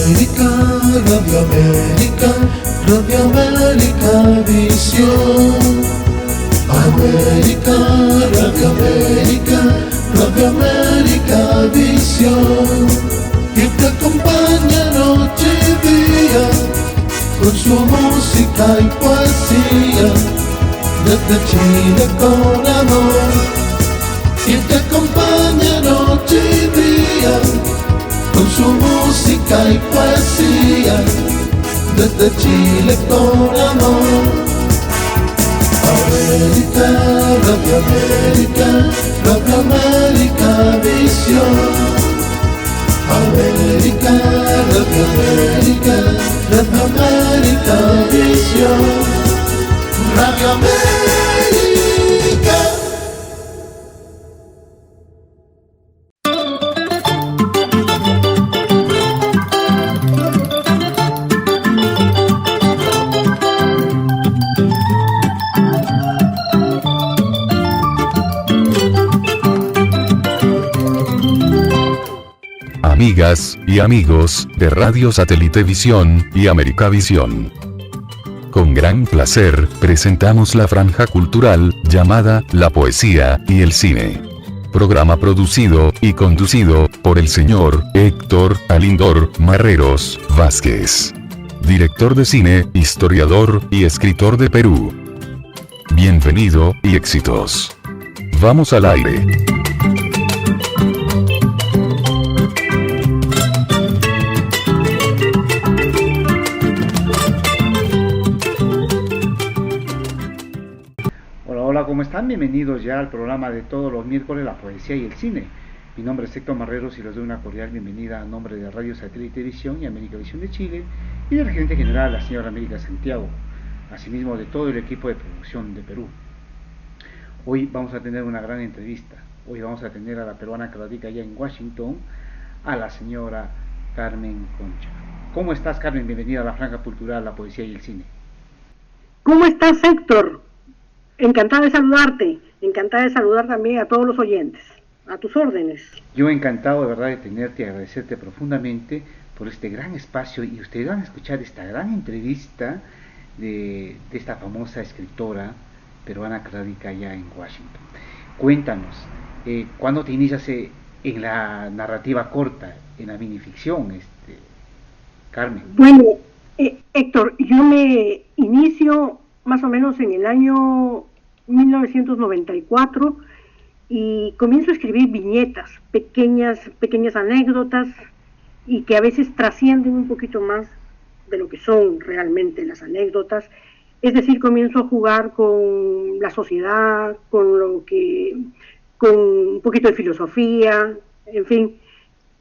América, Radio América, Radio América Visión. América, Radio América, Radio América Visión. Y te acompaña noche y día con su música y poesía, desde Chile con amor. Y te acompaña noche y día con su música y poesía, desde Chile con amor. América, Radio América, Radio América Visión. América, Radio América, Radio América Visión. Radio América. Amigas y amigos de Radio Satélite Visión y América Visión. Con gran placer, presentamos la franja cultural, llamada La Poesía y el Cine. Programa producido y conducido por el señor Héctor Alindor Marreros Vázquez. Director de cine, historiador y escritor de Perú. Bienvenido y éxitos. Vamos al aire. ¿Cómo están? Bienvenidos ya al programa de todos los miércoles, La Poesía y el Cine. Mi nombre es Héctor Marreros y les doy una cordial bienvenida a nombre de Radio Satélite Visión y América Visión de Chile y del gerente general, la señora América Santiago, asimismo de todo el equipo de producción de Perú. Hoy vamos a tener una gran entrevista. Hoy vamos a tener a la peruana que radica allá en Washington, a la señora Carmen Concha. ¿Cómo estás, Carmen? Bienvenida a la franja cultural, La Poesía y el Cine. ¿Cómo estás, Héctor? Encantada de saludarte, encantada de saludar también a todos los oyentes, a tus órdenes. Yo encantado de verdad de tenerte y agradecerte profundamente por este gran espacio, y ustedes van a escuchar esta gran entrevista de esta famosa escritora peruana que radica allá en Washington. Cuéntanos, ¿cuándo te inicias en la narrativa corta, en la minificción, Carmen? Bueno, Héctor, yo me inicio más o menos en el año 1994 y comienzo a escribir viñetas, pequeñas anécdotas, y que a veces trascienden un poquito más de lo que son realmente las anécdotas. Es decir, comienzo a jugar con la sociedad, con un poquito de filosofía, en fin.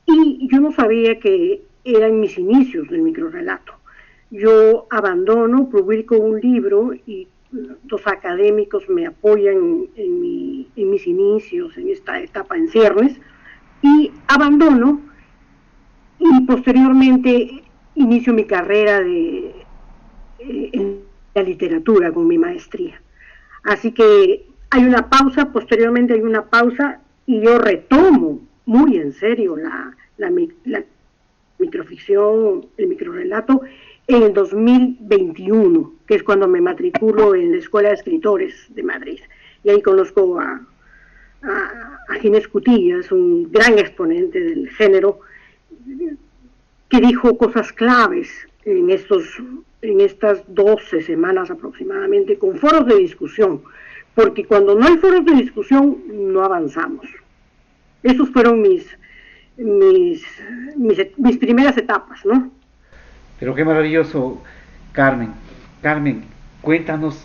Y yo no sabía que eran mis inicios del microrrelato. Yo abandono, publico un libro y dos académicos me apoyan en mis inicios, en esta etapa en ciernes, y abandono, y posteriormente inicio mi carrera en la literatura con mi maestría. Así que hay una pausa, posteriormente hay una pausa, y yo retomo muy en serio la microficción, el microrrelato, en el 2021, que es cuando me matriculo en la Escuela de Escritores de Madrid. Y ahí conozco a Ginés Cutillas, un gran exponente del género, que dijo cosas claves en estas 12 semanas aproximadamente, con foros de discusión, porque cuando no hay foros de discusión no avanzamos. Esos fueron mis primeras etapas, ¿no? Pero qué maravilloso, Carmen. Carmen, cuéntanos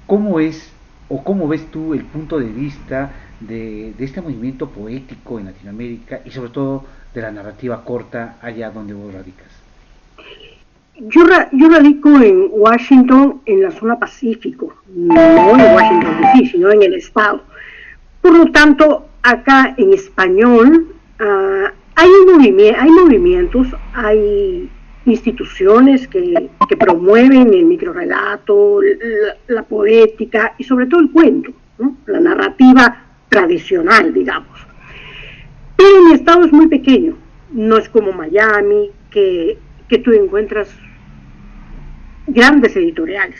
cómo es o cómo ves tú el punto de vista de este movimiento poético en Latinoamérica y sobre todo de la narrativa corta allá donde vos radicas. Yo radico en Washington, en la zona Pacífico, no en Washington DC, sino en el estado. Por lo tanto, acá en español hay movimientos, hay instituciones que promueven el microrrelato, la poética y sobre todo el cuento, ¿no? La narrativa tradicional, digamos. Pero mi estado es muy pequeño, no es como Miami, que que tú encuentras grandes editoriales.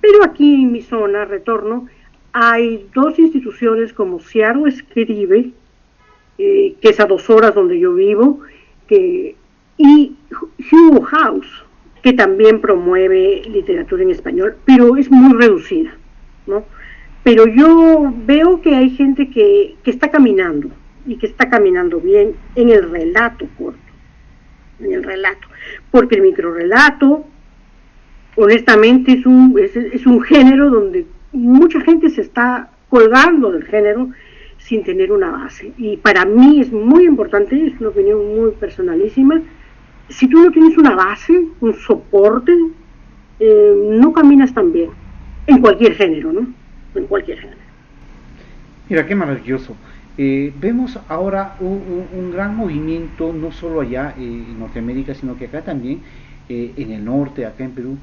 Pero aquí en mi zona, retorno, hay dos instituciones como Seattle Escribe, que es a 2 horas donde yo vivo, y Hugo House, que también promueve literatura en español, pero es muy reducida, ¿no? Pero yo veo que hay gente que está caminando, y que está caminando bien en el relato corto, porque el microrrelato, honestamente, es un género donde mucha gente se está colgando del género sin tener una base, y para mí es muy importante, es una opinión muy personalísima. Si tú no tienes una base, un soporte, no caminas tan bien, en cualquier género, ¿no? En cualquier género. Mira, qué maravilloso. Vemos ahora un gran movimiento, no solo allá en Norteamérica, sino que acá también, en el norte, acá en Perú,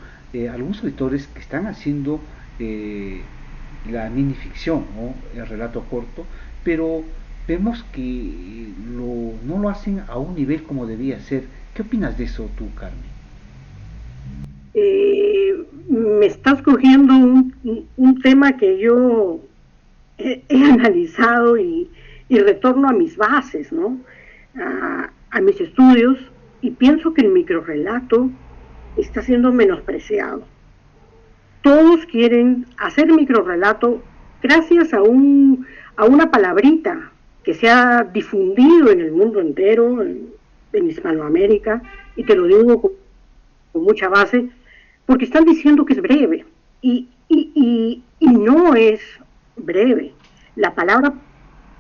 algunos editores que están haciendo la minificción, ¿no? El relato corto, pero vemos que no lo hacen a un nivel como debía ser. ¿Qué opinas de eso tú, Carmen? Me estás cogiendo un tema que yo he analizado y retorno a mis bases, ¿no? A mis estudios, y pienso que el microrrelato está siendo menospreciado. Todos quieren hacer microrrelato gracias a una palabrita que se ha difundido en el mundo entero, en Hispanoamérica, y te lo digo con mucha base, porque están diciendo que es breve, y no es breve. La palabra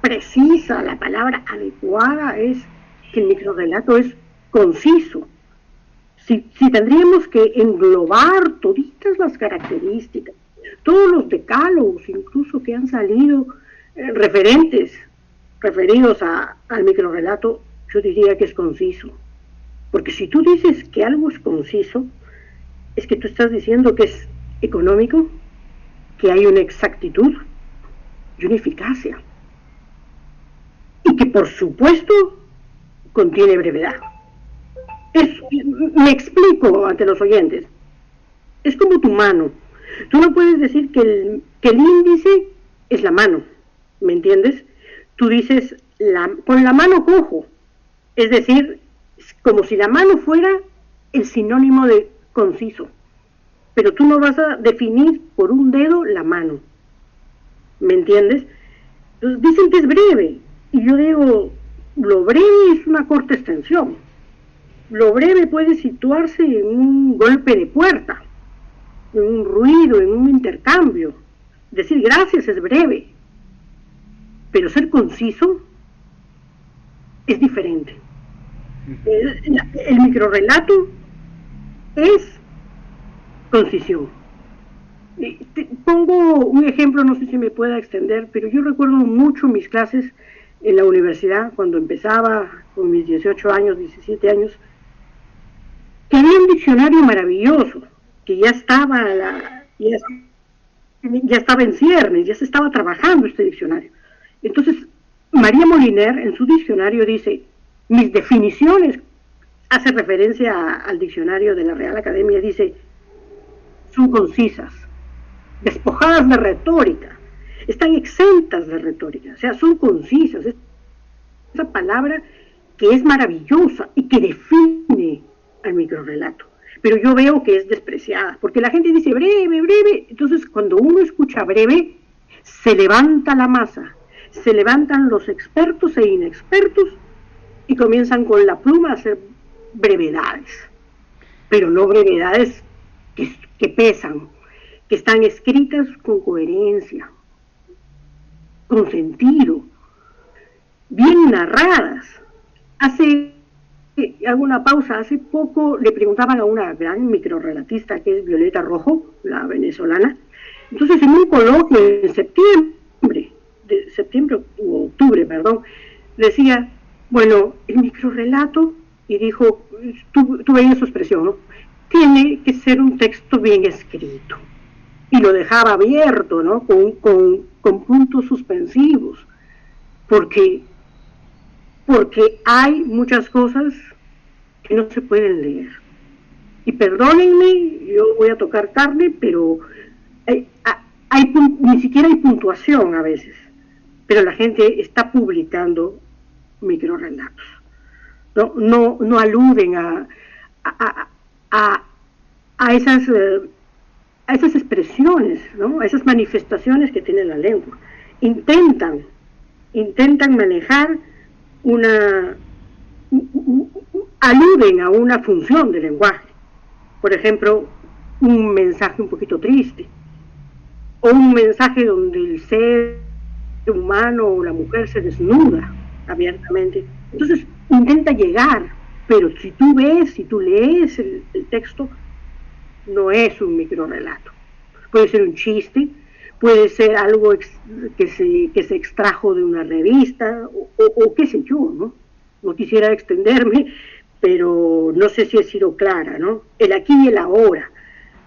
precisa, la palabra adecuada es que el microrrelato es conciso. Si tendríamos que englobar toditas las características, todos los decálogos incluso que han salido referidos al microrrelato, yo diría que es conciso. Porque si tú dices que algo es conciso, es que tú estás diciendo que es económico, que hay una exactitud y una eficacia, y que por supuesto contiene brevedad. Me explico ante los oyentes. Es como tu mano. Tú no puedes decir que el índice es la mano, ¿me entiendes? Tú dices, con la mano cojo, es decir, como si la mano fuera el sinónimo de conciso, pero tú no vas a definir por un dedo la mano, ¿me entiendes? Entonces dicen que es breve, y yo digo, lo breve es una corta extensión. Lo breve puede situarse en un golpe de puerta, en un ruido, en un intercambio. Decir gracias es breve, pero ser conciso es diferente. El microrrelato es concisión. Pongo un ejemplo, no sé si me pueda extender, pero yo recuerdo mucho mis clases en la universidad, cuando empezaba con mis 18 años, 17 años, que había un diccionario maravilloso, que ya estaba en ciernes, ya se estaba trabajando este diccionario. Entonces, María Moliner en su diccionario dice, mis definiciones, hace referencia al diccionario de la Real Academia, dice, son concisas, despojadas de retórica, están exentas de retórica, o sea, son concisas. Esa palabra que es maravillosa y que define al microrrelato, pero yo veo que es despreciada, porque la gente dice breve, breve, entonces cuando uno escucha breve, se levanta la masa, se levantan los expertos e inexpertos y comienzan con la pluma a hacer brevedades, pero no brevedades que pesan, que están escritas con coherencia, con sentido, bien narradas. Hago una pausa, hace poco le preguntaban a una gran microrrelatista que es Violeta Rojo, la venezolana, entonces en un coloquio en septiembre u octubre, decía, bueno, el microrrelato, y dijo, tú veías su expresión, ¿no? Tiene que ser un texto bien escrito, y lo dejaba abierto, ¿no? Con puntos suspensivos, porque hay muchas cosas que no se pueden leer. Y perdónenme, yo voy a tocar carne, pero ni siquiera hay puntuación a veces, pero la gente está publicando microrelatos. No aluden a esas expresiones, ¿no? A esas manifestaciones que tiene la lengua. Intentan manejar aluden a una función del lenguaje. Por ejemplo, un mensaje un poquito triste, o un mensaje donde el ser humano o la mujer se desnuda abiertamente. Entonces intenta llegar, pero si tú lees el texto, no es un microrelato. Puede ser un chiste, puede ser algo que se extrajo de una revista, o qué sé yo, ¿no? No quisiera extenderme, pero no sé si he sido clara, ¿no? El aquí y el ahora.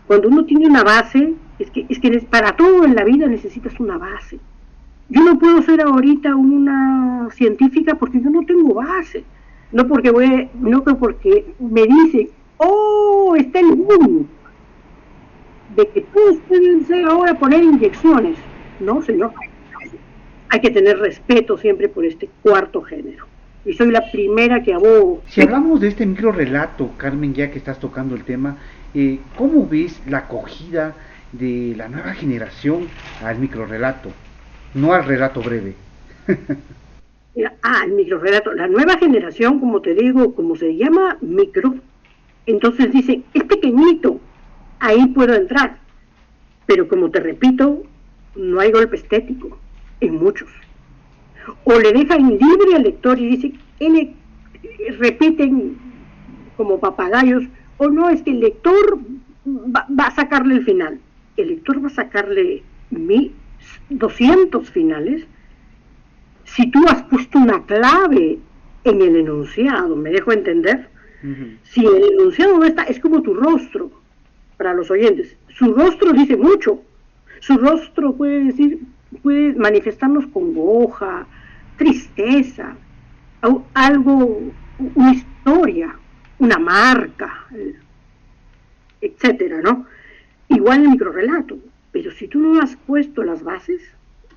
Cuando uno tiene una base, es que para todo en la vida necesitas una base. Yo no puedo ser ahorita una científica porque yo no tengo base. No porque me dicen, está el boom de que todos pueden ser ahora poner inyecciones. No, señor. Hay que tener respeto siempre por este cuarto género. Y soy la primera que abogo. Si hablamos de este microrelato, Carmen, ya que estás tocando el tema, ¿cómo ves la acogida de la nueva generación al microrelato? No al relato breve. El microrelato. La nueva generación, como te digo, como se llama micro, entonces dice, es pequeñito, ahí puedo entrar. Pero como te repito, no hay golpe estético en muchos. O le dejan libre al lector y dicen, repiten como papagayos, o no, es que el lector va a sacarle el final. El lector va a sacarle 200 finales si tú has puesto una clave en el enunciado, ¿me dejo entender? Uh-huh. Si el enunciado no está, es como tu rostro, para los oyentes. Su rostro dice mucho. Su rostro puede manifestarnos congoja, tristeza, algo, una historia, una marca, etcétera, ¿no? Igual el microrelato. Pero si tú no has puesto las bases,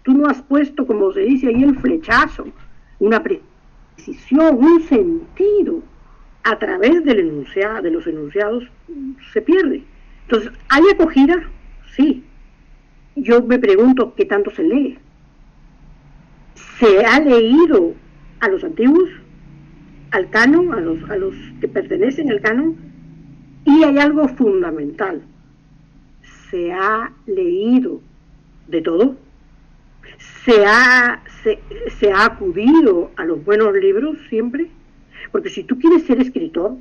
tú no has puesto, como se dice ahí, el flechazo, una precisión, un sentido, a través de los enunciados, se pierde. Entonces, ¿hay acogida? Sí. Yo me pregunto qué tanto se lee. ¿Se ha leído a los antiguos, al canon, a los que pertenecen al canon? Y hay algo fundamental. ¿Se ha leído de todo? ¿Se ha acudido a los buenos libros siempre? Porque si tú quieres ser escritor,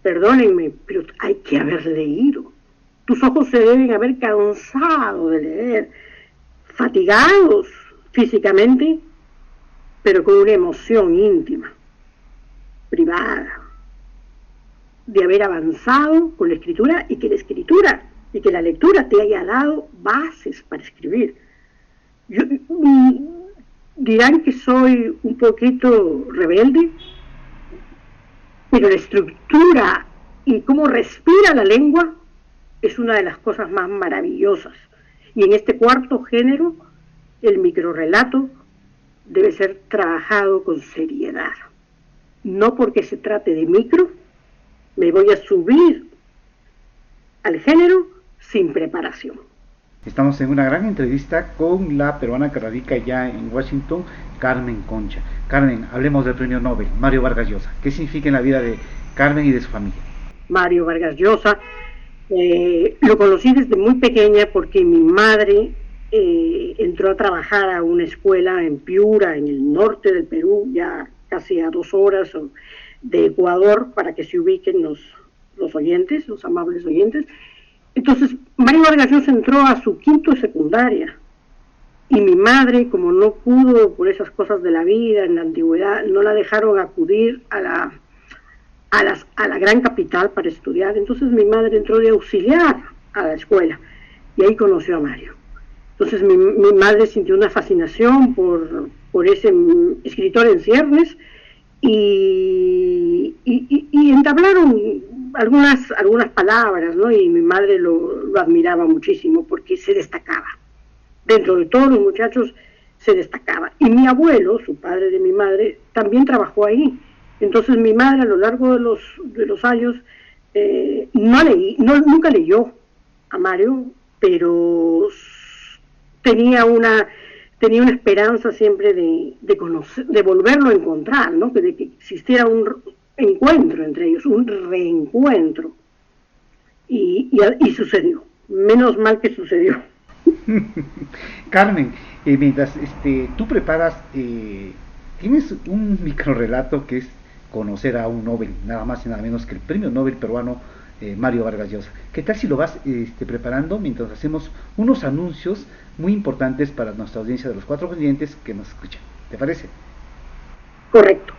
perdónenme, pero hay que haber leído. Tus ojos se deben haber cansado de leer, fatigados físicamente, pero con una emoción íntima, privada, de haber avanzado con la escritura y que la lectura te haya dado bases para escribir. Dirán que soy un poquito rebelde, pero la estructura y cómo respira la lengua es una de las cosas más maravillosas. Y en este cuarto género, el microrelato debe ser trabajado con seriedad. No porque se trate de micro, me voy a subir al género sin preparación. Estamos en una gran entrevista con la peruana que radica ya en Washington, Carmen Concha. Carmen, hablemos del premio Nobel, Mario Vargas Llosa. ¿Qué significa en la vida de Carmen y de su familia? Mario Vargas Llosa, lo conocí desde muy pequeña porque mi madre entró a trabajar a una escuela en Piura, en el norte del Perú, ya casi a 2 horas de Ecuador, para que se ubiquen los oyentes, los amables oyentes. Entonces, Mario Vargas Llosa entró a su 5º de secundaria, y mi madre, como no pudo por esas cosas de la vida en la antigüedad, no la dejaron acudir a la gran capital para estudiar. Entonces mi madre entró de auxiliar a la escuela, y ahí conoció a Mario. Entonces mi madre sintió una fascinación por ese escritor en ciernes, y y entablaron algunas palabras, ¿no? Y mi madre lo admiraba muchísimo porque se destacaba. Dentro de todos los muchachos se destacaba. Y mi abuelo, su padre de mi madre, también trabajó ahí. Entonces mi madre a lo largo de los años nunca leyó a Mario, pero tenía una esperanza siempre de conocer, de volverlo a encontrar, ¿no? De que existiera un encuentro entre ellos, un reencuentro. Y sucedió. Menos mal que sucedió. Carmen, mientras tú preparas, tienes un microrelato que es conocer a un Nobel, nada más y nada menos que el premio Nobel peruano Mario Vargas Llosa. ¿Qué tal si lo vas preparando mientras hacemos unos anuncios muy importantes para nuestra audiencia de los 4 continentes que nos escuchan? ¿Te parece? Correcto.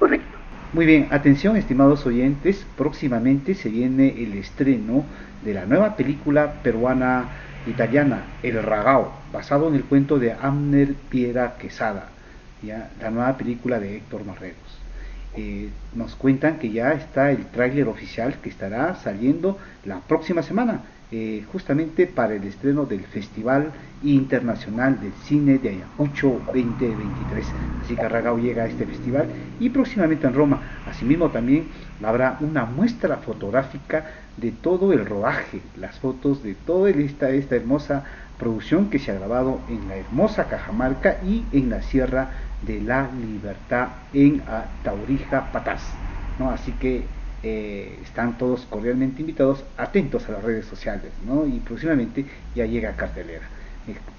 Muy bien, atención estimados oyentes, próximamente se viene el estreno de la nueva película peruana italiana El Ragao, basado en el cuento de Abner Piera Quesada, ¿ya? La nueva película de Héctor Marreros. Nos cuentan que ya está el tráiler oficial que estará saliendo la próxima semana, justamente para el estreno del Festival Internacional del Cine de Ayacucho 2023. Así que Ragao llega a este festival y próximamente en Roma. Asimismo también habrá una muestra fotográfica de todo el rodaje, las fotos de toda esta hermosa producción que se ha grabado en la hermosa Cajamarca y en la Sierra de la Libertad en Taurija, Patás, ¿no? Así que están todos cordialmente invitados, atentos a las redes sociales, ¿no? Y próximamente ya llega a cartelera.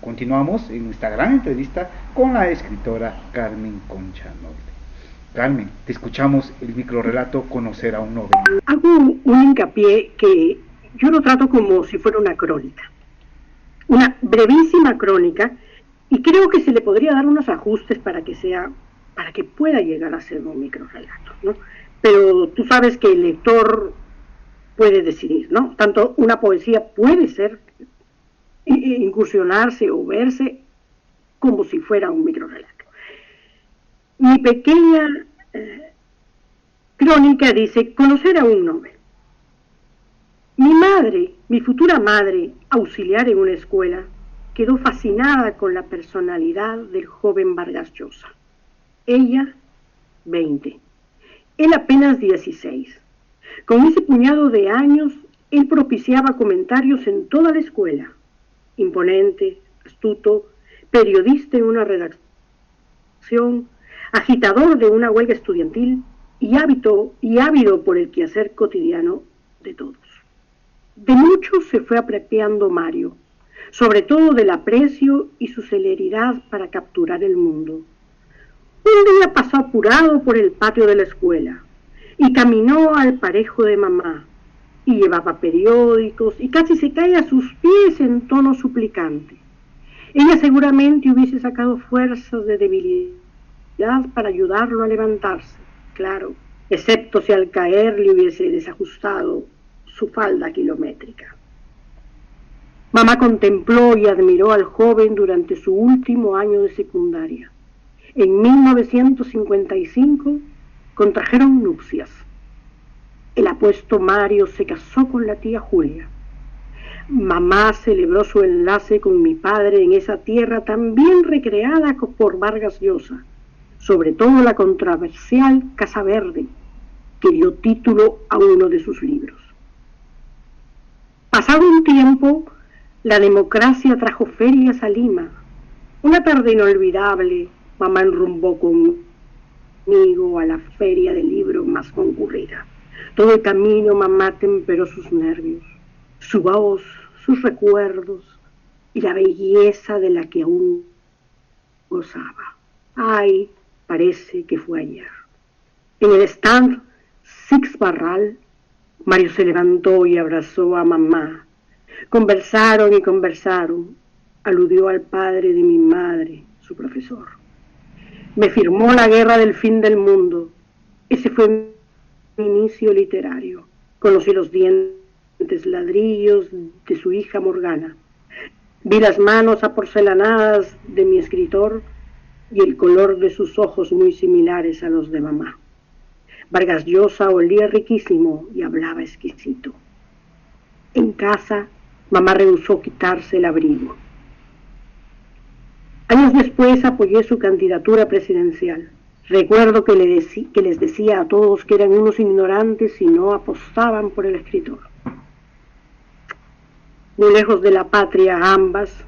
Continuamos en nuestra gran entrevista con la escritora Carmen Concha Noble. Carmen, te escuchamos el microrelato Conocer a un Nobel. Hago un hincapié que yo lo trato como si fuera una crónica, una brevísima crónica, y creo que se le podría dar unos ajustes para que pueda llegar a ser un microrelato, ¿no? Pero tú sabes que el lector puede decidir, ¿no? Tanto una poesía puede ser, incursionarse o verse como si fuera un microrelato. Mi pequeña crónica dice: conocer a un Nobel. Mi madre, mi futura madre, auxiliar en una escuela, quedó fascinada con la personalidad del joven Vargas Llosa. Ella, 20. Él apenas 16. Con ese puñado de años, él propiciaba comentarios en toda la escuela. Imponente, astuto, periodista en una redacción, agitador de una huelga estudiantil y ávido por el quehacer cotidiano de todos. De mucho se fue apropiando Mario, sobre todo del aprecio y su celeridad para capturar el mundo. Un día pasó apurado por el patio de la escuela y caminó al parejo de mamá, y llevaba periódicos y casi se cae a sus pies en tono suplicante. Ella seguramente hubiese sacado fuerzas de debilidad para ayudarlo a levantarse, claro, excepto si al caer le hubiese desajustado su falda kilométrica. Mamá contempló y admiró al joven durante su último año de secundaria. En 1955 contrajeron nupcias. El apuesto Mario se casó con la tía Julia. Mamá celebró su enlace con mi padre en esa tierra tan bien recreada por Vargas Llosa, sobre todo la controversial Casa Verde, que dio título a uno de sus libros. Pasado un tiempo, la democracia trajo ferias a Lima. Una tarde inolvidable, mamá enrumbó conmigo a la feria del libro más concurrida. Todo el camino mamá temperó sus nervios, su voz, sus recuerdos y la belleza de la que aún gozaba. Ay, parece que fue ayer. En el stand Six Barral, Mario se levantó y abrazó a mamá. Conversaron y conversaron. Aludió al padre de mi madre, su profesor. Me firmó La guerra del fin del mundo. Ese fue mi inicio literario. Conocí los dientes ladrillos de su hija Morgana. Vi las manos aporcelanadas de mi escritor y el color de sus ojos muy similares a los de mamá. Vargas Llosa olía riquísimo y hablaba exquisito. En casa, mamá rehusó quitarse el abrigo. Años después apoyé su candidatura presidencial. Recuerdo que les decía a todos que eran unos ignorantes si no apostaban por el escritor. Muy lejos de la patria, ambas,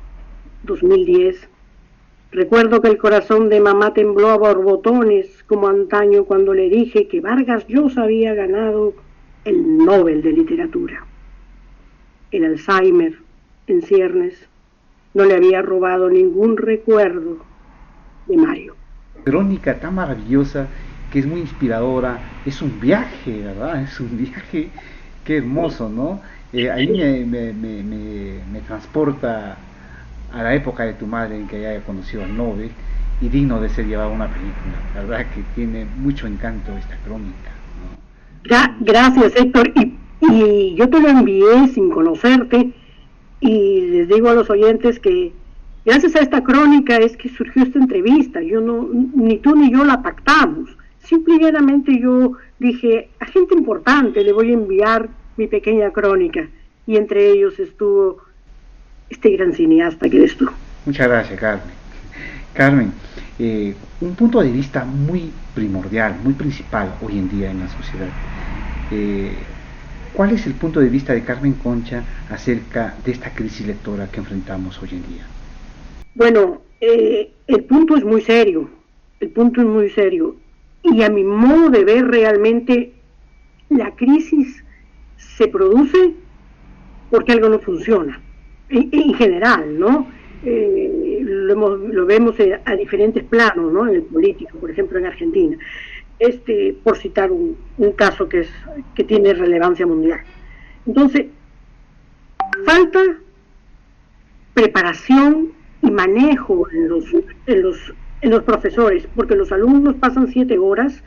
2010. Recuerdo que el corazón de mamá tembló a borbotones, como antaño cuando le dije que Vargas Llosa había ganado el Nobel de Literatura. El Alzheimer, en ciernes, no le había robado ningún recuerdo de Mario. Crónica tan maravillosa, que es muy inspiradora, es un viaje, ¿verdad? Es un viaje, qué hermoso, ¿no? Ahí me transporta a la época de tu madre en que haya conocido al Nobel, y digno de ser llevado a una película. La verdad que tiene mucho encanto esta crónica, ¿no? Gracias, Héctor, y yo te lo envié sin conocerte, y les digo a los oyentes que gracias a esta crónica es que surgió esta entrevista. Yo no, ni tú ni yo la pactamos, simplemente yo dije, a gente importante le voy a enviar mi pequeña crónica, y entre ellos estuvo este gran cineasta que eres tú. Muchas gracias, Carmen. Carmen, un punto de vista muy primordial, muy principal hoy en día en la sociedad. ¿Cuál es el punto de vista de Carmen Concha acerca de esta crisis lectora que enfrentamos hoy en día? Bueno, el punto es muy serio, y a mi modo de ver realmente la crisis se produce porque algo no funciona, en general, ¿no? Lo vemos a diferentes planos, ¿no? En el político, por ejemplo en Argentina, por citar un caso que tiene relevancia mundial. Entonces, falta preparación y manejo en los profesores, porque los alumnos pasan 7 horas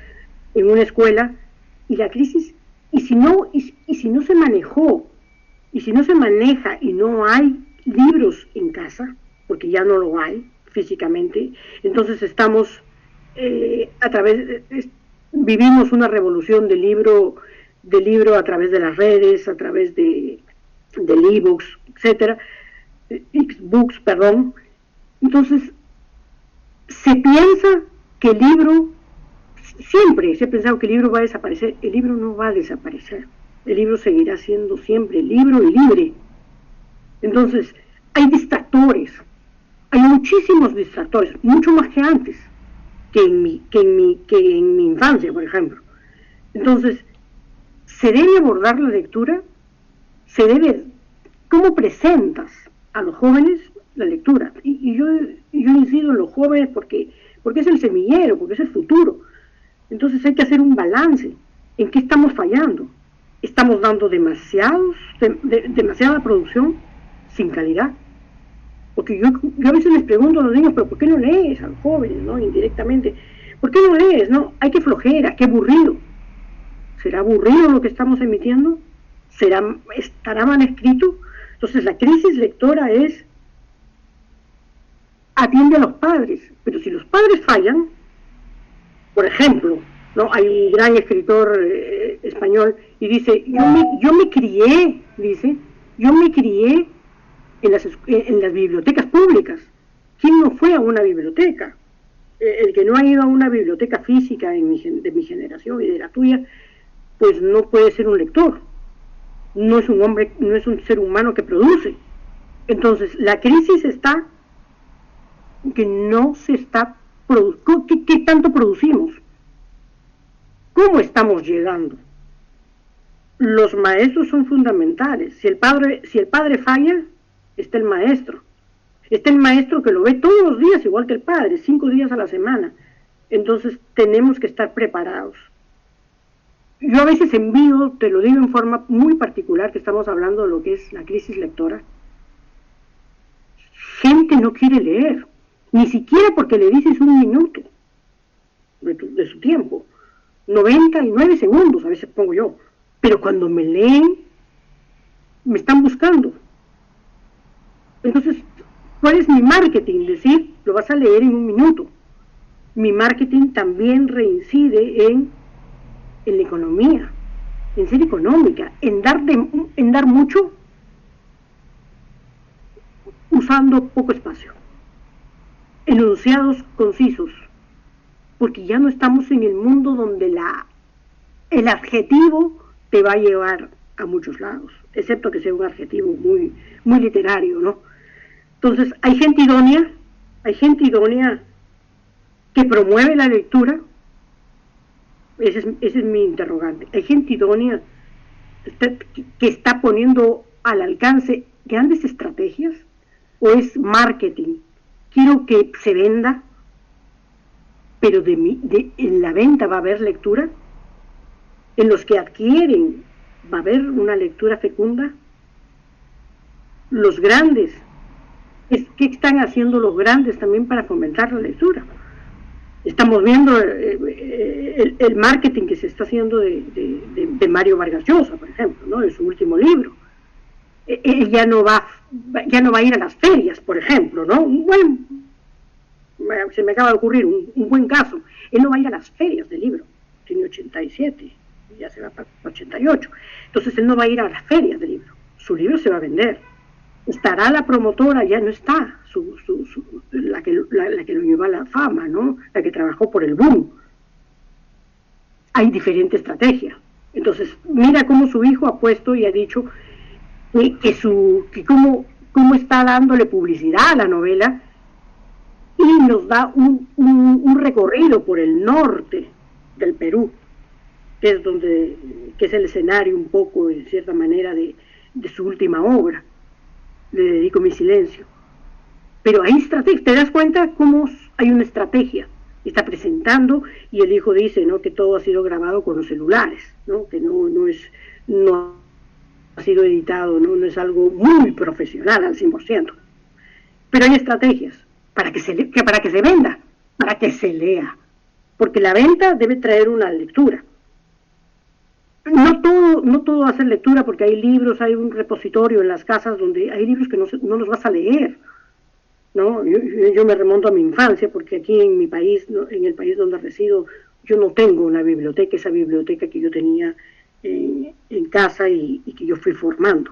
en una escuela, y la crisis, y si no se manejó, y si no se maneja y no hay libros en casa, porque ya no lo hay físicamente, entonces estamos vivimos una revolución del libro a través de las redes, a través del ebooks, etcétera, Xbooks, perdón. Entonces se piensa que el libro, siempre se ha pensado que el libro va a desaparecer. El libro no va a desaparecer, el libro seguirá siendo siempre libro y libre. Entonces hay distractores, hay muchísimos distractores, mucho más que antes, que en mi infancia, por ejemplo. Entonces, se debe abordar la lectura, ¿cómo presentas a los jóvenes la lectura? Y yo incido en los jóvenes porque es el semillero, porque es el futuro. Entonces hay que hacer un balance. ¿En qué estamos fallando? ¿Estamos dando demasiada producción sin calidad? Porque yo a veces les pregunto a los niños, pero ¿por qué no lees? A los jóvenes, ¿no? Indirectamente. ¿Por qué no lees? No, hay que flojera, qué aburrido. ¿Será aburrido lo que estamos emitiendo? ¿Estará mal escrito? Entonces la crisis lectora atiende a los padres, pero si los padres fallan, por ejemplo, ¿no? Hay un gran escritor español y dice, yo me crié en las bibliotecas públicas. ¿Quién no fue a una biblioteca? El que no ha ido a una biblioteca física de mi generación y de la tuya, pues no puede ser un lector. No es un hombre, no es un ser humano que produce. Entonces, la crisis está que no se está ¿qué tanto producimos? ¿Cómo estamos llegando? Los maestros son fundamentales. Si el padre falla, está el maestro. Está el maestro que lo ve todos los días, igual que el padre, 5 días a la semana. Entonces tenemos que estar preparados. Yo a veces envío, te lo digo en forma muy particular, que estamos hablando de lo que es la crisis lectora. Gente no quiere leer, ni siquiera porque le dices un minuto de su tiempo. 99 segundos a veces pongo yo. Pero cuando me leen, me están buscando. Entonces, ¿cuál es mi marketing? Decir, lo vas a leer en 1 minuto. Mi marketing también reincide en en la economía, en ser económica, en dar mucho usando poco espacio, enunciados concisos, porque ya no estamos en el mundo donde el adjetivo te va a llevar a muchos lados, excepto que sea un adjetivo muy, muy literario, ¿no? Entonces, hay gente idónea que promueve la lectura. Ese es mi interrogante. Hay gente idónea que está poniendo al alcance grandes estrategias, o es marketing. Quiero que se venda, pero en la venta va a haber lectura. En los que adquieren va a haber una lectura fecunda. Los grandes, ¿qué están haciendo los grandes también para fomentar la lectura? Estamos viendo el marketing que se está haciendo de Mario Vargas Llosa, por ejemplo, ¿no? De su último libro. Él ya no va a ir a las ferias, por ejemplo, ¿no? Se me acaba de ocurrir un buen caso. Él no va a ir a las ferias del libro. Tiene 87, ya se va para 88. Entonces él no va a ir a las ferias del libro. Su libro se va a vender. Estará la promotora, ya no está, la que lo llevó a la fama, ¿no? La que trabajó por el boom. Hay diferente estrategia. Entonces, mira cómo su hijo ha puesto y ha dicho que cómo está dándole publicidad a la novela, y nos da un recorrido por el norte del Perú, que es el escenario un poco, en cierta manera, de su última obra. Le dedico mi silencio. Pero hay estrategia, te das cuenta cómo hay una estrategia. Está presentando, y el hijo dice, ¿no?, que todo ha sido grabado con los celulares, ¿no?, que no ha sido editado, no es algo muy profesional al 100%. Pero hay estrategias para que se venda, para que se lea, porque la venta debe traer una lectura. No todo va a ser lectura, porque hay libros, hay un repositorio en las casas donde hay libros que no los vas a leer, ¿no? Yo me remonto a mi infancia, porque aquí en mi país, ¿no?, en el país donde resido, yo no tengo una biblioteca, esa biblioteca que yo tenía en casa y que yo fui formando.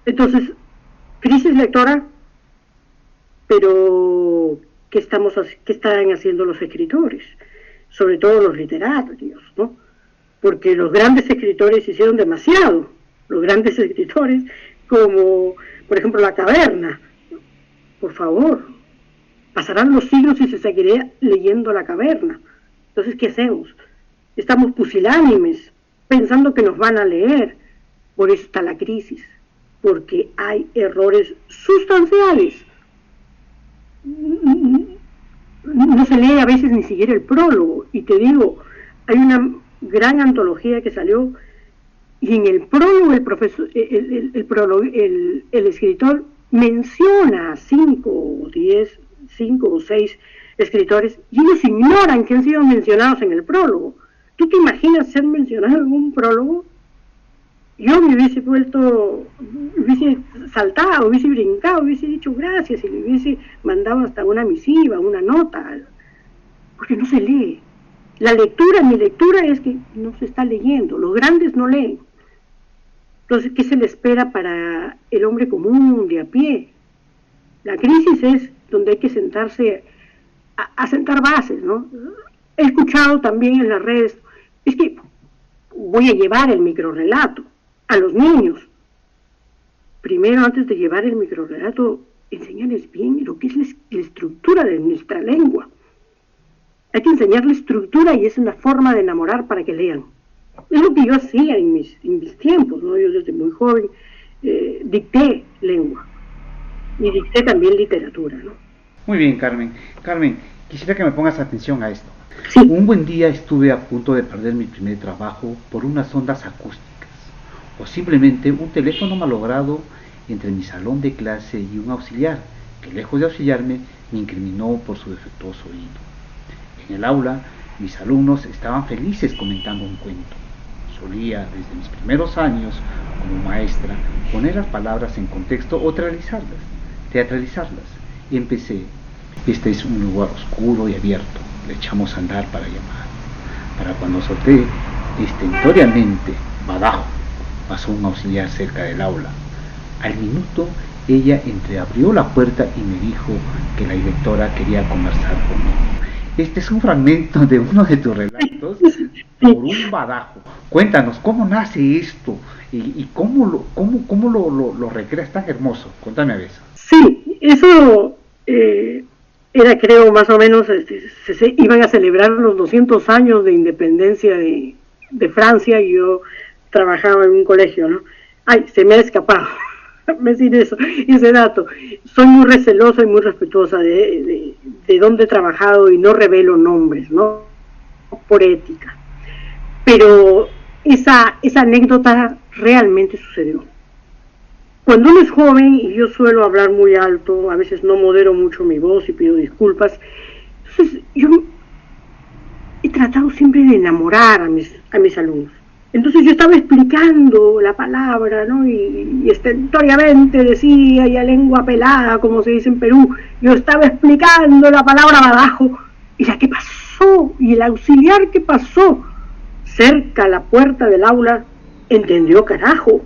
Entonces, crisis lectora, pero ¿qué están haciendo los escritores? Sobre todo los literarios, ¿no? Porque los grandes escritores hicieron demasiado. Los grandes escritores, como por ejemplo La Caverna, por favor, pasarán los siglos y se seguirá leyendo La Caverna. Entonces, ¿qué hacemos? Estamos pusilánimes, pensando que nos van a leer. Por eso está la crisis, porque hay errores sustanciales. No se lee a veces ni siquiera el prólogo, y te digo, hay una gran antología que salió, y en el prólogo el escritor menciona 5 o 6 escritores, y ellos ignoran que han sido mencionados en el prólogo. ¿Tú te imaginas ser mencionado en un prólogo? Yo me hubiese hubiese saltado, hubiese brincado, hubiese dicho gracias, y le hubiese mandado hasta una misiva, una nota, porque no se lee. Mi lectura es que no se está leyendo, los grandes no leen. Entonces, ¿qué se le espera para el hombre común, de a pie? La crisis es donde hay que sentarse a sentar bases, ¿no? He escuchado también en las redes, es que voy a llevar el microrrelato a los niños. Primero, antes de llevar el microrrelato, enseñarles bien lo que es la estructura de nuestra lengua. Hay que enseñarles estructura, y es una forma de enamorar para que lean. Es lo que yo hacía en mis tiempos, ¿no? Yo desde muy joven dicté lengua y dicté también literatura, ¿no? Muy bien, Carmen. Carmen, quisiera que me pongas atención a esto. Sí. Un buen día estuve a punto de perder mi primer trabajo por unas ondas acústicas, o simplemente un teléfono malogrado entre mi salón de clase y un auxiliar, que lejos de auxiliarme, me incriminó por su defectuoso oído. En el aula, mis alumnos estaban felices comentando un cuento. Solía, desde mis primeros años como maestra, poner las palabras en contexto o teatralizarlas. Y empecé: este es un lugar oscuro y abierto, le echamos a andar para llamar. Para cuando solté, Estentóreamente, Badajo pasó un auxiliar cerca del aula. Al minuto, ella entreabrió la puerta y me dijo que la directora quería conversar conmigo. Este es un fragmento de uno de tus relatos por un badajo. Cuéntanos, ¿cómo nace esto? ¿Y cómo lo recreas tan hermoso? Contame a veces. Sí, eso era, creo, más o menos, se iban a celebrar los 200 años de independencia de Francia, y yo trabajaba en un colegio, ¿no? Ay, se me ha escapado decir ese dato. Soy muy recelosa y muy respetuosa de dónde he trabajado, y no revelo nombres, ¿no? Por ética. Pero esa anécdota realmente sucedió. Cuando uno es joven, y yo suelo hablar muy alto, a veces no modero mucho mi voz y pido disculpas, entonces yo he tratado siempre de enamorar a mis alumnos. Entonces yo estaba explicando la palabra, ¿no? Y estentóreamente decía, y a lengua pelada, como se dice en Perú, yo estaba explicando la palabra badajo, y la que pasó, y el auxiliar que pasó cerca a la puerta del aula, entendió carajo.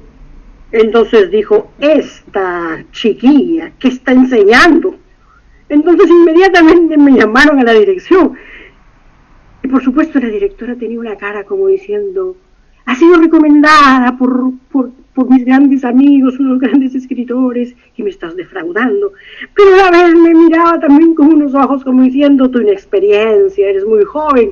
Entonces dijo, esta chiquilla, ¿qué está enseñando? Entonces inmediatamente me llamaron a la dirección. Y por supuesto la directora tenía una cara como diciendo, ha sido recomendada por mis grandes amigos, unos grandes escritores, y me estás defraudando. Pero a la vez me miraba también con unos ojos como diciendo, tu inexperiencia, eres muy joven.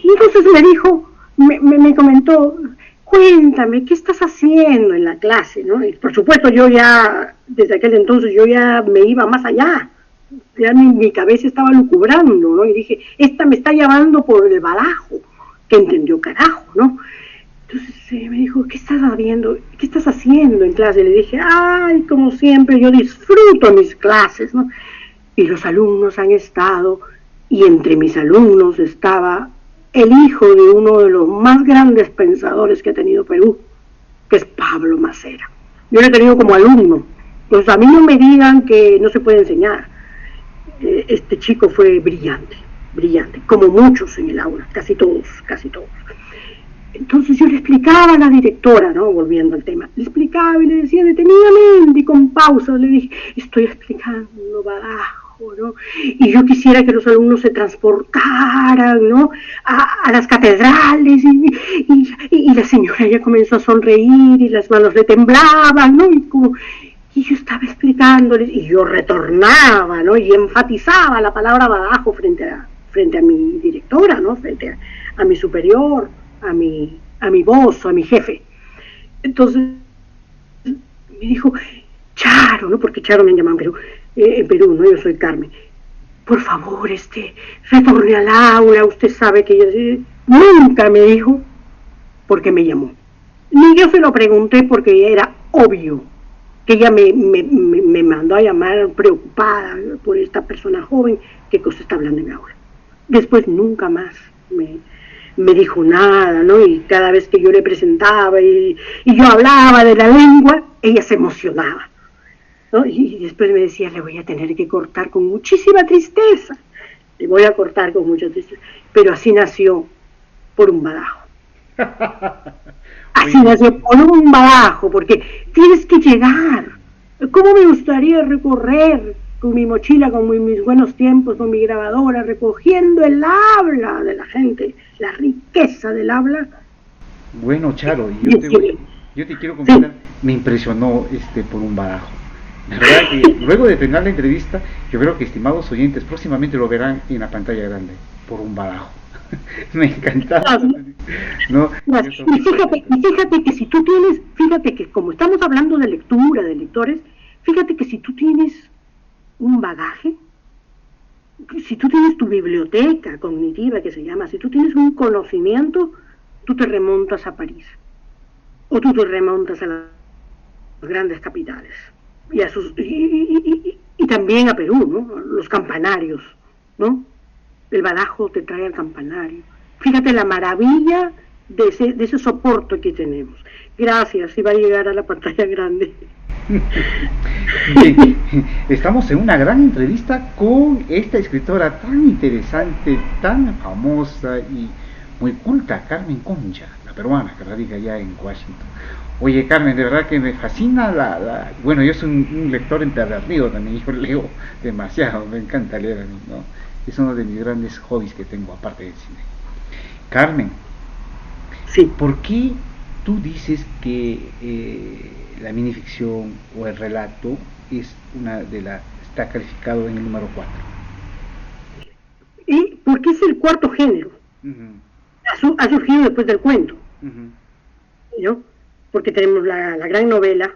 Y entonces me dijo, me comentó, cuéntame, ¿qué estás haciendo en la clase? ¿No? Y por supuesto yo ya, desde aquel entonces, yo ya me iba más allá. Ya mi cabeza estaba lucubrando, ¿no? Y dije, esta me está llamando por el badajo, que entendió carajo, ¿no? Entonces me dijo, ¿qué estás haciendo en clase? Le dije, ay, como siempre, yo disfruto mis clases, ¿no? Y los alumnos han estado, y entre mis alumnos estaba el hijo de uno de los más grandes pensadores que ha tenido Perú, que es Pablo Macera. Yo lo he tenido como alumno. Pues a mí no me digan que no se puede enseñar. Este chico fue brillante, como muchos en el aula, casi todos. Entonces yo le explicaba a la directora, ¿no? Volviendo al tema, le explicaba y le decía detenidamente y con pausas, le dije, estoy explicando badajo, ¿no? Y yo quisiera que los alumnos se transportaran, ¿no? A las catedrales, y la señora ya comenzó a sonreír y las manos le temblaban, ¿no? Y yo estaba explicándoles, y yo retornaba, ¿no? Y enfatizaba la palabra badajo frente a mi directora, ¿no? Frente a mi superior, a mi voz, a mi jefe. Entonces me dijo, Charo, ¿no? Porque Charo me llaman en Perú, ¿no? Yo soy Carmen. Por favor, retorne al aula, usted sabe que ella... Nunca me dijo porque me llamó. Ni yo se lo pregunté porque era obvio que ella me mandó a llamar preocupada por esta persona joven que cosa está hablando en mi aula. Después nunca más me dijo nada, ¿no? Y cada vez que yo le presentaba y yo hablaba de la lengua, ella se emocionaba, ¿no? Y después me decía, le voy a tener que cortar con muchísima tristeza, le voy a cortar con mucha tristeza, pero así nació por un badajo. Así nació por un badajo, porque tienes que llegar. ¿Cómo me gustaría recorrer con mi mochila, con mis buenos tiempos, con mi grabadora, recogiendo el habla de la gente, la riqueza del habla? Bueno, Charo, yo te quiero comentar, sí. Me impresionó por un badajo. La verdad que luego de terminar la entrevista, yo creo que, estimados oyentes, próximamente lo verán en la pantalla grande, por un badajo. Me encantaba. ¿No? Y fíjate que si tú tienes, fíjate que como estamos hablando de lectura, de lectores, fíjate que si tú tienes un bagaje, si tú tienes tu biblioteca cognitiva, que se llama, si tú tienes un conocimiento, tú te remontas a París, o tú te remontas a las grandes capitales, y también a Perú, ¿no? Los campanarios, ¿no? El badajo te trae al campanario. Fíjate la maravilla de ese soporte que tenemos. Gracias, iba a llegar a la pantalla grande. Bien, estamos en una gran entrevista con esta escritora tan interesante, tan famosa y muy culta, Carmen Concha, la peruana que radica allá en Washington. Oye, Carmen, de verdad que me fascina bueno, yo soy un lector empedernido también, yo leo demasiado, me encanta leer a mí, ¿no? Es uno de mis grandes hobbies que tengo, aparte del cine. Carmen, Sí. ¿por qué tú dices que la minificción o el relato es está calificado en el número 4? Y porque es el cuarto género. Uh-huh. Ha surgido después del cuento, Uh-huh. ¿no? Porque tenemos la gran novela,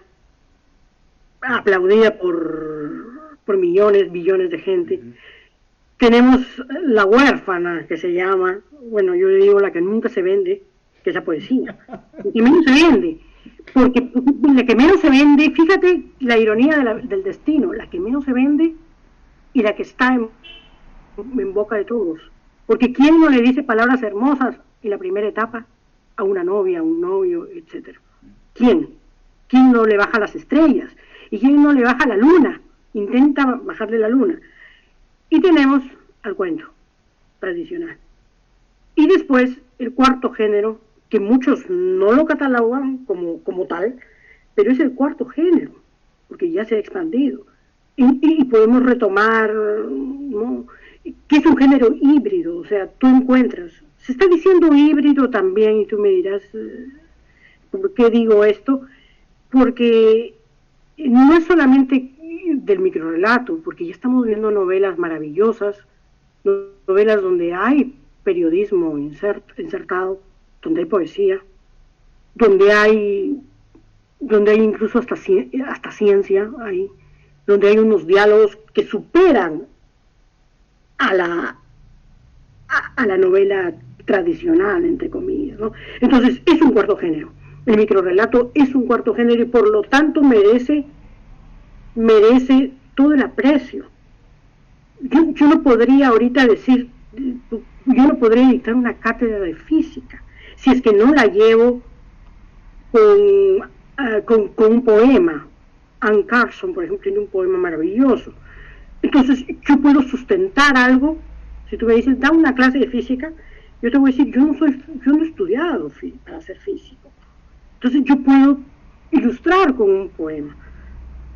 aplaudida por millones, billones de gente. Uh-huh. Tenemos La huérfana, que se llama, bueno, yo le digo la que nunca se vende, que es la poesía. La que menos se vende. Porque la que menos se vende, fíjate la ironía del destino, la que menos se vende y la que está en boca de todos. Porque ¿quién no le dice palabras hermosas en la primera etapa a una novia, a un novio, etcétera? ¿Quién? ¿Quién no le baja las estrellas? ¿Y quién no le baja la luna? Intenta bajarle la luna. Y tenemos al cuento tradicional. Y después el cuarto género, que muchos no lo catalogan como tal, pero es el cuarto género, porque ya se ha expandido. Y podemos retomar, ¿no?, que es un género híbrido, o sea, tú encuentras, se está diciendo híbrido también, y tú me dirás, ¿por qué digo esto? Porque no es solamente del microrrelato, porque ya estamos viendo novelas maravillosas, novelas donde hay periodismo insertado, donde hay poesía, donde hay incluso hasta ciencia, donde hay unos diálogos que superan a la novela tradicional, entre comillas, ¿no? Entonces, es un cuarto género. El microrrelato es un cuarto género y por lo tanto merece todo el aprecio. Yo no podría ahorita decir, yo no podría dictar una cátedra de física si es que no la llevo con un poema. Anne Carson, por ejemplo, tiene un poema maravilloso. Entonces, yo puedo sustentar algo. Si tú me dices, da una clase de física, yo te voy a decir, yo no he estudiado para ser físico. Entonces, yo puedo ilustrar con un poema.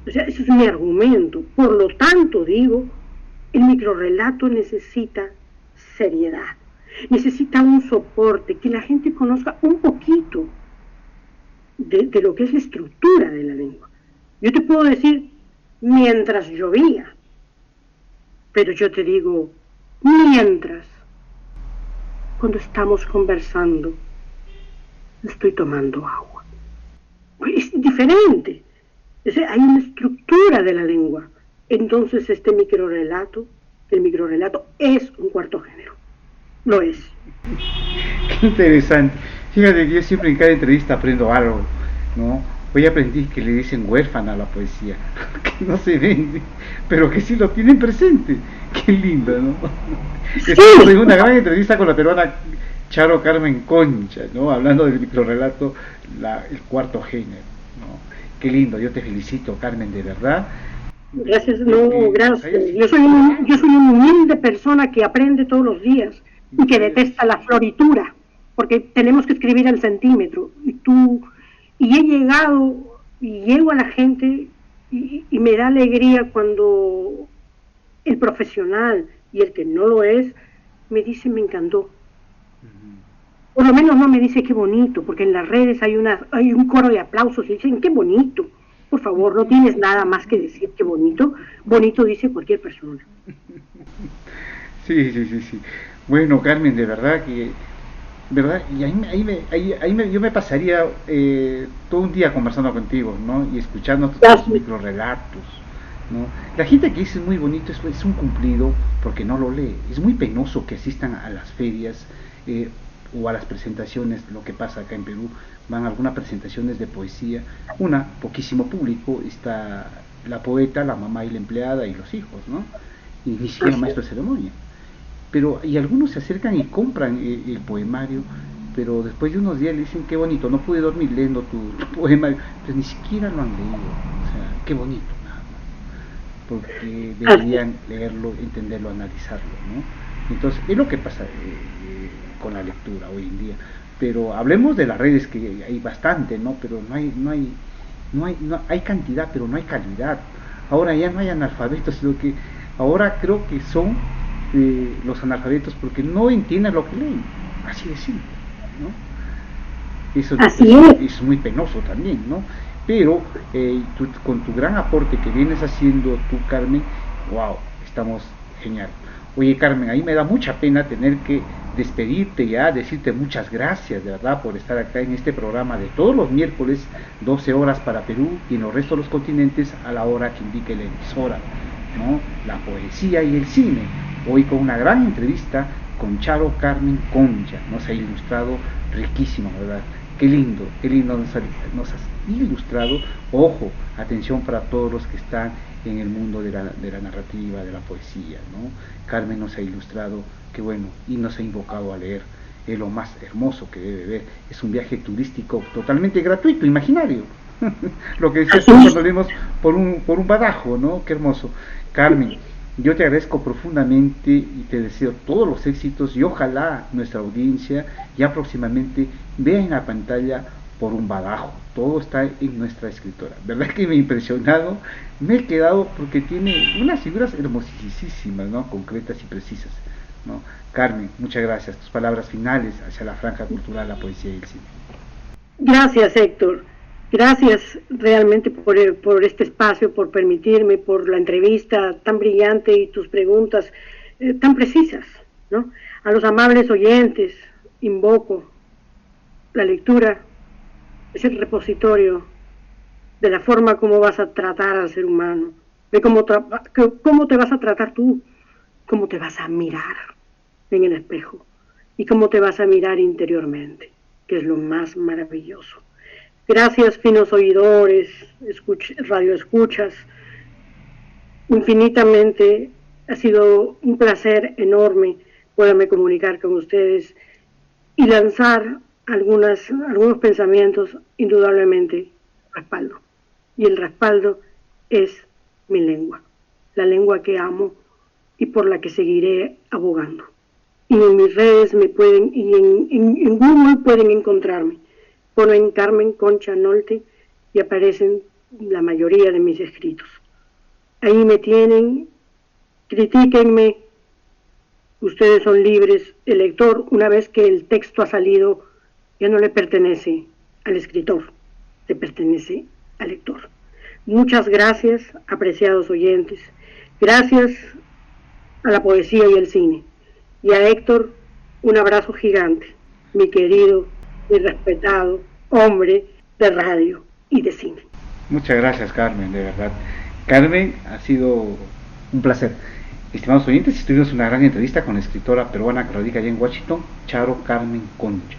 O sea, ese es mi argumento. Por lo tanto, digo, el microrrelato necesita seriedad, necesita un soporte, que la gente conozca un poquito de lo que es la estructura de la lengua. Yo te puedo decir, mientras llovía, pero yo te digo, mientras, cuando estamos conversando, estoy tomando agua. Es diferente. Hay una estructura de la lengua. Entonces el microrrelato es un cuarto género. Lo es. Qué interesante. Fíjate que yo siempre en cada entrevista aprendo algo, ¿no? Hoy aprendí que le dicen huérfana a la poesía, que no se vende, pero que sí lo tienen presente. Qué lindo, ¿no? Sí. Estuve en una gran entrevista con la peruana Charo Carmen Concha, ¿no? Hablando del microrrelato, el cuarto género, ¿no? Qué lindo, yo te felicito, Carmen, de verdad. Gracias, no, gracias. Yo soy una humilde persona que aprende todos los días y que detesta la floritura, porque tenemos que escribir al centímetro. Y he llegado y llego a la gente y me da alegría cuando el profesional y el que no lo es me dice me encantó. Por lo menos no me dice qué bonito, porque en las redes hay un coro de aplausos y dicen qué bonito. Por favor, no tienes nada más que decir qué bonito. Bonito dice cualquier persona. Sí. Bueno, Carmen, de verdad que... ¿verdad? Y yo me pasaría todo un día conversando contigo, ¿no? Y escuchando tus microrrelatos, ¿no? La gente que dice muy bonito es un cumplido porque no lo lee. Es muy penoso que asistan a las ferias o a las presentaciones. Lo que pasa acá en Perú, van a algunas presentaciones de poesía, poquísimo público, está la poeta, la mamá y la empleada y los hijos, ¿no? Y ni siquiera maestro de ceremonia. Y algunos se acercan y compran el poemario, pero después de unos días le dicen qué bonito, no pude dormir leyendo tu poemario, pues ni siquiera lo han leído. O sea, qué bonito, nada más, porque deberían leerlo, entenderlo, analizarlo, ¿no? Entonces, es lo que pasa con la lectura hoy en día. Pero hablemos de las redes, que hay bastante, ¿no? Pero no hay cantidad, pero no hay calidad. Ahora ya no hay analfabetos, sino que ahora creo que son los analfabetos porque no entienden lo que leen, así de simple, ¿no? Eso es muy penoso también, ¿no? Pero con tu gran aporte que vienes haciendo tú, Carmen, wow, estamos genial. Oye, Carmen, ahí me da mucha pena tener que despedirte ya, decirte muchas gracias, de verdad, por estar acá en este programa de todos los miércoles, 12 horas para Perú y en los restos de los continentes a la hora que indique la emisora, ¿no? La poesía y el cine. Hoy con una gran entrevista con Charo Carmen Concha, nos ha ilustrado riquísimo, ¿verdad? Qué lindo nos has ilustrado. Ojo, atención para todos los que están en el mundo de la narrativa, de la poesía, ¿no? Carmen nos ha ilustrado, qué bueno, y nos ha invocado a leer. Es lo más hermoso que debe ver. Es un viaje turístico totalmente gratuito, imaginario. Lo que decías tú cuando leemos por un badajo, ¿no? Qué hermoso. Carmen, yo te agradezco profundamente y te deseo todos los éxitos y ojalá nuestra audiencia ya próximamente vea en la pantalla Por un badajo. Todo está en nuestra escritora. ¿Verdad que me he impresionado? Me he quedado porque tiene unas figuras hermosísimas, ¿no? Concretas y precisas, ¿no? Carmen, muchas gracias. Tus palabras finales hacia la franja cultural, la poesía y el cine. Gracias, Héctor. Gracias realmente por este espacio, por permitirme, por la entrevista tan brillante y tus preguntas tan precisas, ¿no? A los amables oyentes, invoco la lectura. Es el repositorio de la forma como vas a tratar al ser humano, de cómo te vas a tratar tú, cómo te vas a mirar en el espejo y cómo te vas a mirar interiormente, que es lo más maravilloso. Gracias, finos oidores, radioescuchas. Infinitamente ha sido un placer enorme poderme comunicar con ustedes y lanzar algunos pensamientos, indudablemente respaldo. Y el respaldo es mi lengua, la lengua que amo y por la que seguiré abogando. Y en mis redes en Google pueden encontrarme. Ponen Carmen Concha Nolte y aparecen la mayoría de mis escritos. Ahí me tienen, critíquenme, ustedes son libres. El lector, una vez que el texto ha salido, ya no le pertenece al escritor, le pertenece al lector. Muchas gracias, apreciados oyentes. Gracias a la poesía y el cine. Y a Héctor, un abrazo gigante, mi querido y respetado hombre de radio y de cine. Muchas gracias, Carmen, de verdad. Carmen, ha sido un placer. Estimados oyentes, tuvimos una gran entrevista con la escritora peruana que radica allá en Washington, Charo Carmen Concha.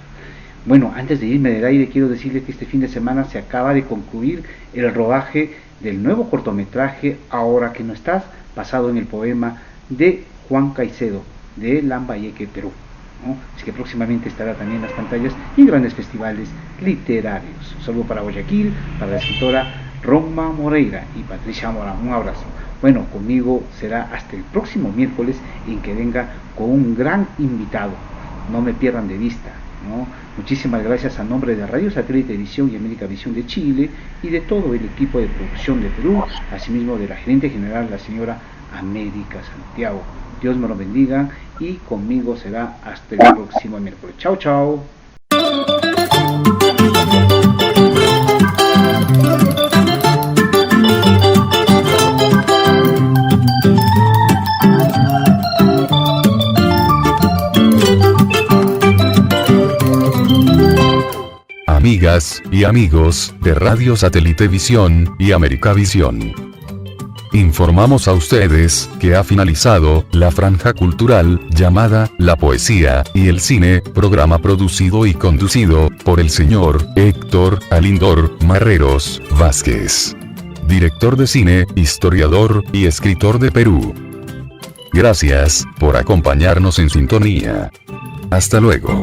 Bueno, antes de irme del aire, quiero decirles que este fin de semana se acaba de concluir el rodaje del nuevo cortometraje Ahora que no estás, basado en el poema de Juan Caicedo, de Lambayeque, Perú, ¿no? Así que próximamente estará también en las pantallas y en grandes festivales literarios. Un saludo para Guayaquil, para la escritora Roma Moreira y Patricia Morán. Un abrazo. Bueno, conmigo será hasta el próximo miércoles, en que venga con un gran invitado. No me pierdan de vista, ¿no? Muchísimas gracias a nombre de Radio Satélite Visión y América Visión de Chile y de todo el equipo de producción de Perú, asimismo de la gerente general, la señora América Santiago. Dios me lo bendiga y conmigo será hasta el próximo miércoles. Chao, chao. Amigas y amigos de Radio Satélite Visión y América Visión, informamos a ustedes que ha finalizado la franja cultural llamada La Poesía y el Cine, programa producido y conducido por el señor Héctor Alindor Marreros Vázquez, director de cine, historiador y escritor de Perú. Gracias por acompañarnos en sintonía. Hasta luego.